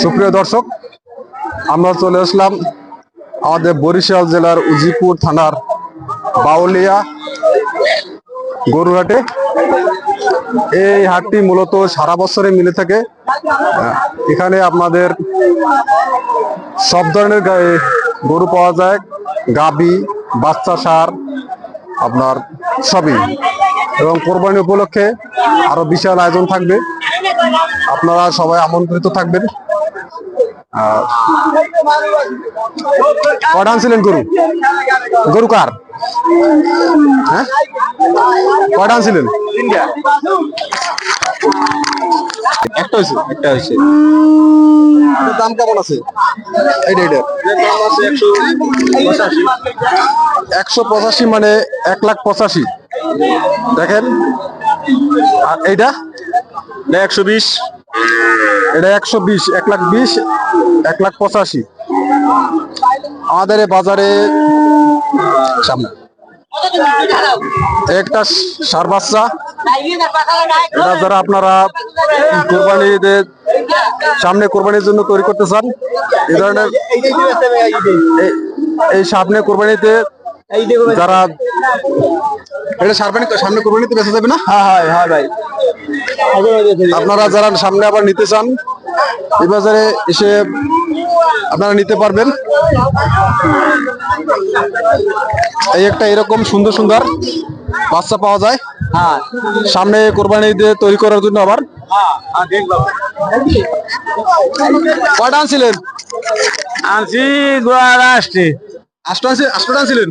সুপ্রিয় দর্শক, আমরা চলে আসলাম আমাদের বরিশাল জেলার উজিপুর থানার বাউলিয়া গরুর হাটে। এই হাটটি মূলত সারা বছরে মিলে থাকে। এখানে আপনাদের সব ধরনের গরু পাওয়া যায়, গাবি, বাচ্চা, ষাঁড়, আপনার সবই। এবং কোরবানি উপলক্ষে আরো বিশাল আয়োজন থাকবে, আপনারা সবাই আমন্ত্রিত থাকবেন। কটা আনছিলেন গরু? গরু কার? হ্যাঁ, কটা আনছিলেন? একটা হয়েছে। দাম কেমন আছে? 185, মানে 1,85,000। দেখেন, আর এইটা 120, এটা 120, 1,20,000, 1,85,000। আমাদের এই বাজারে সামনে একটা ষাঁড় বাচ্চা, এটা যারা আপনারা কোরবানিদের সামনে কোরবানির জন্য তৈরি করতে চান, এই ধরনের এই সামনে কোরবানিতে যারা এটা সামনে কোরবানিতে বেঁচে যাবে না? হ্যাঁ ভাই, আপনারা যারা সামনে আবার নিতে চান এই বাজারে এসে আপনারা নিতে পারবেন। এই একটা এরকম সুন্দর সুন্দর বাচ্চা পাওয়া যায় সামনে কোরবানি দিয়ে তৈরি করার জন্য। আবার কয়টা আনছিলেন? আনছি আটটা আনছিলেন।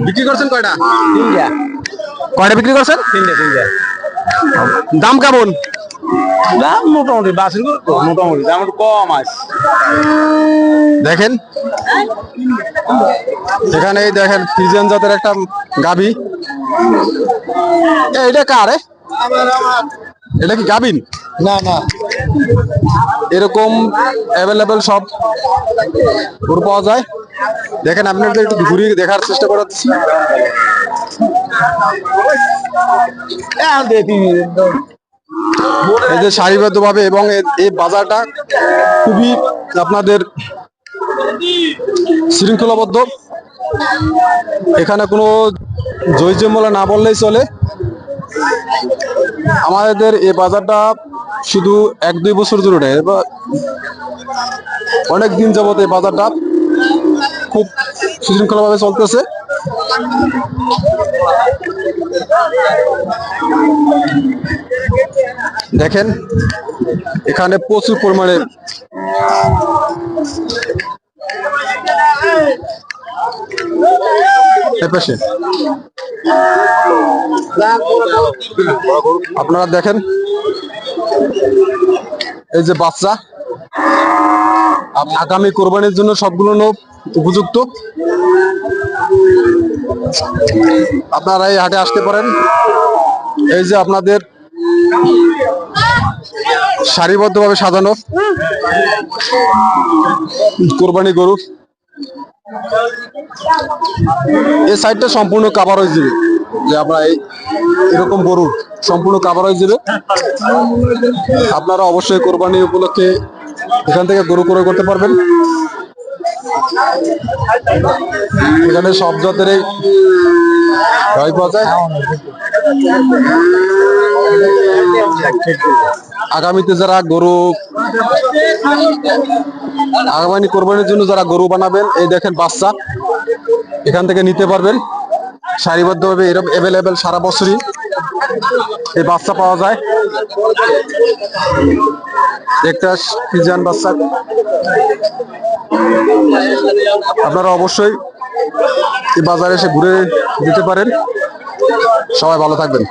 বিক্রি করছেন কয়টা? কয়টা বিক্রি করছেন? তিনটা। দাম কেমন? দাম মোটামুটি মোটামুটি দাম একটু কম আছে। দেখেন, এখানে দেখেন ফ্রিজিয়ান জাতের একটা গাভী। এটা কার? এটা কি গাভীন? না, এরকম অ্যাভেলেবেল সব গরু পাওয়া যায়। দেখেন, আপনাদের একটু ঘুরিয়ে দেখার চেষ্টা করাচ্ছি। এই যে সারিবদ্ধভাবে, এবং এই বাজারটা খুবই আপনাদের শৃঙ্খলাবদ্ধ। এখানে কোনো জয়জয়মালা না বললেই চলে। আমাদের এই বাজারটা শুধু 1-2 বছর ধরে নেই, অনেক দিন যাবত এই বাজারটা খুব সুশৃঙ্খলভাবে চলতেছে। দেখেন, এখানে প্রচুর পরিমাণে আপনারা দেখেন, এই যে বাচ্চা আগামী কোরবানির জন্য সবগুলো উপযুক্ত। আপনারা এই হাটে আসতে পারেন। এই যে আপনাদের সারিবদ্ধভাবে সাজানো কোরবানি গরু, এই সাইডটা সম্পূর্ণ কাভার হয়ে যাবে। যে আমরা এরকম গরু সম্পূর্ণ কাভার হয়ে যাবে। আপনারা অবশ্যই কোরবানি উপলক্ষে এখান থেকে গরু ক্রয় করতে পারবেন। এখানে সব জাতের গাই পাওয়া যায়। আগামীতে যারা আগামী কোরবানির জন্য যারা গরু বানাবেন, এই দেখেন বাচ্চা এখান থেকে নিতে পারবেন। সারিবদ্ধভাবে এরকম অ্যাভেলেবেল সারা বছরই এই বাচ্চা পাওয়া যায়। একটা ফ্রিজিয়ান বাচ্চা। আপনারা অবশ্যই এই বাজারে এসে ঘুরে যেতে পারেন। সবাই ভালো থাকবেন।